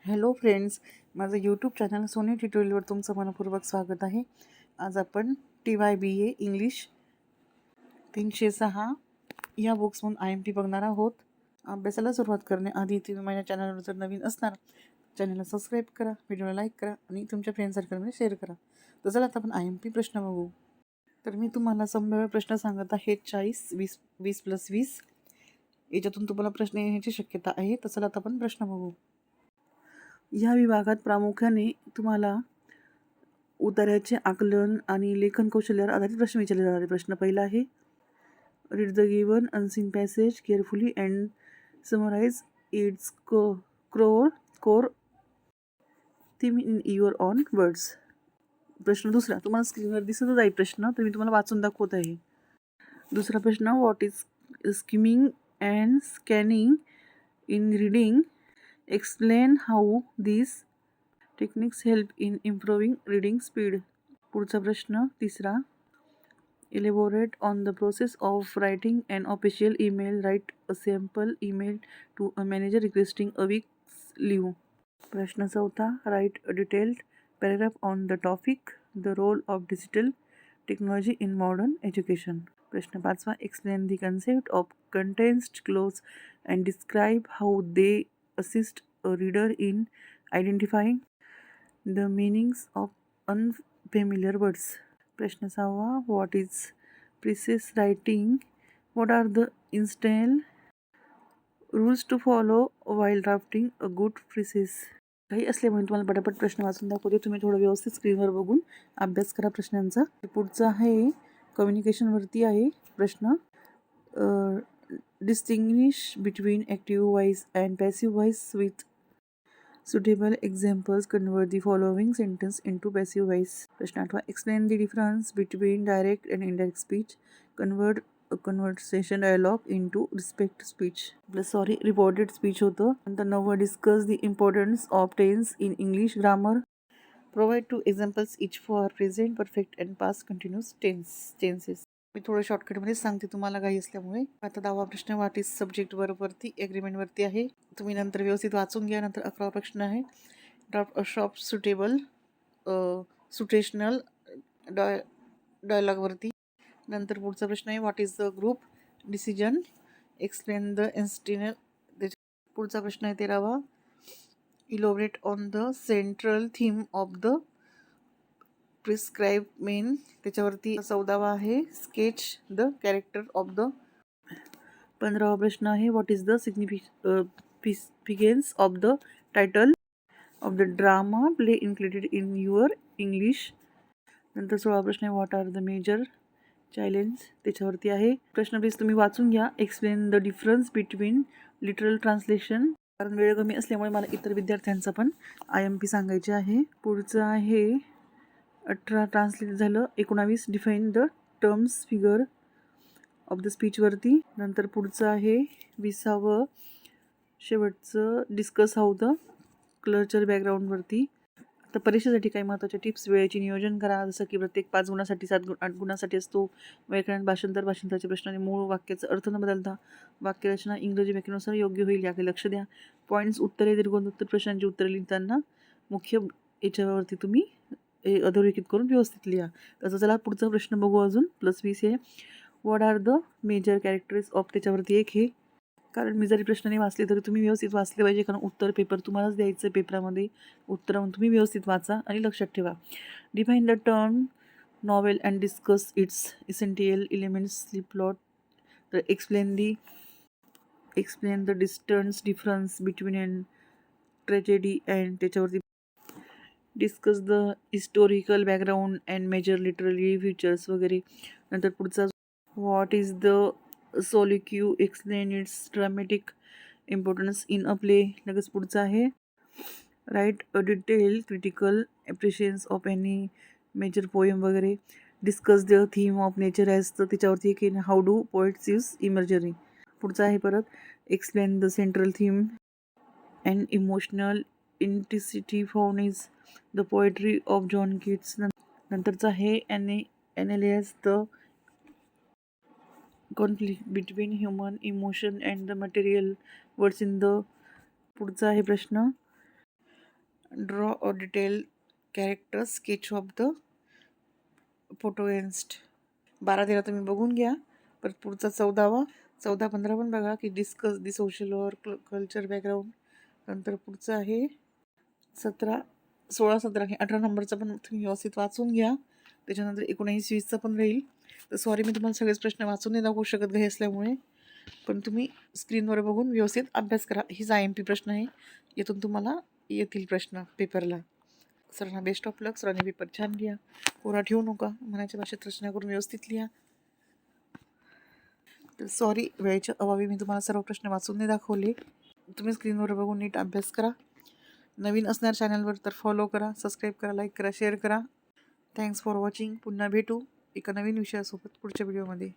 Hello friends, माझं YouTube channel Sony ट्युटोरियलवर तुमचं मनपूर्वक स्वागत आहे. आज आपण TYBA इंग्लिश 306 या बुक्समधून IMP बघणार आहोत. अभ्यासाला सुरुवात करण्याआधी तुम्ही माझ्या चॅनलवर जर नवीन असणार चॅनलला सबस्क्राईब करा, व्हिडिओला लाईक करा आणि तुमच्या फ्रेंड सर्कलमध्ये शेअर करा. तर चला आता आपण IMP प्रश्न बघू. तर मी तुम्हाला संभाव्य प्रश्न सांगत आहे 40, 20, 20+20 याच्यातून तुम्हाला प्रश्न येण्याची शक्यता आहे. तर चला आता आपण प्रश्न बघू. या विभागात प्रामुख्याने तुम्हाला उतार्याचे आकलन आणि लेखन कौशल्यावर आधारित प्रश्न विचारले जाणारे. प्रश्न पहिला आहे, read the given unseen passage carefully and summarise its core theme in your own words. प्रश्न दुसरा, तुम्हाला स्क्रीनवर दिसतच आहे प्रश्न, तर मी तुम्हाला वाचून दाखवत आहे. दुसरा प्रश्न, what is skimming and scanning in reading, explain how this techniques help in improving reading speed. पुढचा प्रश्न तिसरा, elaborate on the process of writing an official email, write a sample email to a manager requesting a week's leave. प्रश्न चौथा, write a detailed paragraph on the topic, the role of digital technology in modern education. प्रश्न पाचवा, explain the concept of context clues and describe how they assist a reader in identifying the meanings of unfamiliar words. प्रश्न सहावा, what is precis writing, what are the essential rules to follow while drafting a good precis. काही असल्यामुळे तुम्हाला पटापट प्रश्न वाचून दाखवते, तुम्ही थोडं व्यवस्थित स्क्रीनवर बघून अभ्यास करा प्रश्नांचा. पुढचा आहे कम्युनिकेशनवरती आहे प्रश्न. Distinguish between active voice and passive voice with suitable examples, convert the following sentence into passive voice. प्रश्न आठवा, explain the difference between direct and indirect speech, convert a conversation dialogue into respect speech. Reported speech होतं. नंतर 9, discuss the importance of tense in English grammar, provide 2 examples each for present perfect and past continuous tenses. मी थोडं शॉर्टकटमध्ये सांगते तुम्हाला काही असल्यामुळे. आता 10वा प्रश्न, व्हॉट इज सब्जेक्ट वरती ॲग्रीमेंटवरती आहे, तुम्ही नंतर व्यवस्थित वाचून घ्या. नंतर 11वा प्रश्न आहे, ड्राफ्ट अ शॉप सुटेशनल डायलॉगवरती. नंतर पुढचा प्रश्न आहे, what is the group decision, explain the इन्स्टिनल. पुढचा प्रश्न आहे 13वा, elaborate on the central theme of the prescribe men. त्याच्यावरती 14वा आहे, sketch the character of the. 15वा प्रश्न आहे, what is the significance of the title of the drama play included in your English. नंतर 16वा प्रश्न आहे, what are the major challenge, त्याच्यावरती आहे. प्रश्न प्लीज तुम्ही वाचून घ्या. Explain the difference between literal translation, कारण वेळ कमी असल्यामुळे मला इतर विद्यार्थ्यांचा पण IMP सांगायचे आहे. पुढचं आहे 18 ट्रान्सलेट झालं. 19 define the terms figure of the स्पीचवरती. नंतर पुढचं आहे 20वा शेवटचं, डिस्कस हाऊ द कल्चर बॅकग्राऊंडवरती. आता परीक्षेसाठी काही महत्त्वाचे टिप्स, वेळेचे नियोजन करा, जसं की प्रत्येक 5 गुणासाठी 7 8 गुणासाठी असतो. व्याकरण, भाषांतराचे प्रश्न आणि मूळ वाक्याचा अर्थ न बदलता वाक्यरचना इंग्रजी व्याकरणानुसार योग्य होईल याकडे लक्ष द्या. पॉईंट्स, उत्तरे, दीर्घोत्तर प्रश्नांची उत्तरे लिहिताना मुख्य याच्यावरती तुम्ही अधोरेखित करून व्यवस्थित लिहा. तसं चला पुढचा प्रश्न बघू. अजून +20 आहे, what are the major characters of, त्याच्यावरती एक हे. कारण मी जरी प्रश्न नाही वाचले तरी तुम्ही व्यवस्थित वाचले पाहिजे, कारण उत्तर पेपर तुम्हालाच द्यायचं पेपरामध्ये. उत्तर तुम्ही व्यवस्थित वाचा आणि लक्षात ठेवा. Define the term novel and discuss its essential elements, plot. तर explain the difference between and tragedy and, त्याच्यावरती discuss the historical background and major literary features वगैरे. नंतर पुढचा, what is the soliloquy, explain its dramatic importance in a play. लगेच पुढचा आहे, write a detail critical appreciations of any major poem वगैरे. Discuss the theme of nature as, तर त्याच्यावरती एक how do poets use imagery. पुढचा आहे परत, explain the central theme and emotional intensity found is the poetry of John Keats. नंतरचा आहे analyse the conflict between human emotion and the material words in the. पुढचा आहे प्रश्न, draw a detail character sketch of the फोटोएन्स्ट. 12-13 तुम्ही बघून घ्या. परत पुढचा 14वा 14-15 पण बघा की डिस्कस दी सोशल और कल्चर बॅकग्राऊंड. नंतर पुढचं आहे 17, 16, 17 आणि 18 नंबरचा पण तुम्ही व्यवस्थित वाचून घ्या. त्याच्यानंतर 19-20चा पण राहील. तर सॉरी मी तुम्हाला सगळेच प्रश्न वाचून नाही दाखवू शकत घाई असल्यामुळे, पण तुम्ही स्क्रीनवर बघून व्यवस्थित अभ्यास करा. हीच IMP प्रश्न आहे, यातून तुम्हाला येतील प्रश्न पेपरला. सरांना बेस्ट ऑफ लक. सरांनी पेपर छान लिहा, कोरा ठेवू नका, मनाच्या भाषेत रचना करून व्यवस्थित लिहा. तर सॉरी वेळेच्या अभावी मी तुम्हाला सर्व प्रश्न वाचून नाही दाखवले. तुम्ही स्क्रीनवर बघून नीट अभ्यास करा. नवीन असणार चॅनलवर तर फॉलो करा, सबस्क्राईब करा, लाईक करा, शेअर करा. Thanks for watching. पुन्हा भेटू एका नवीन विषयासोबत पुढच्या व्हिडिओमध्ये.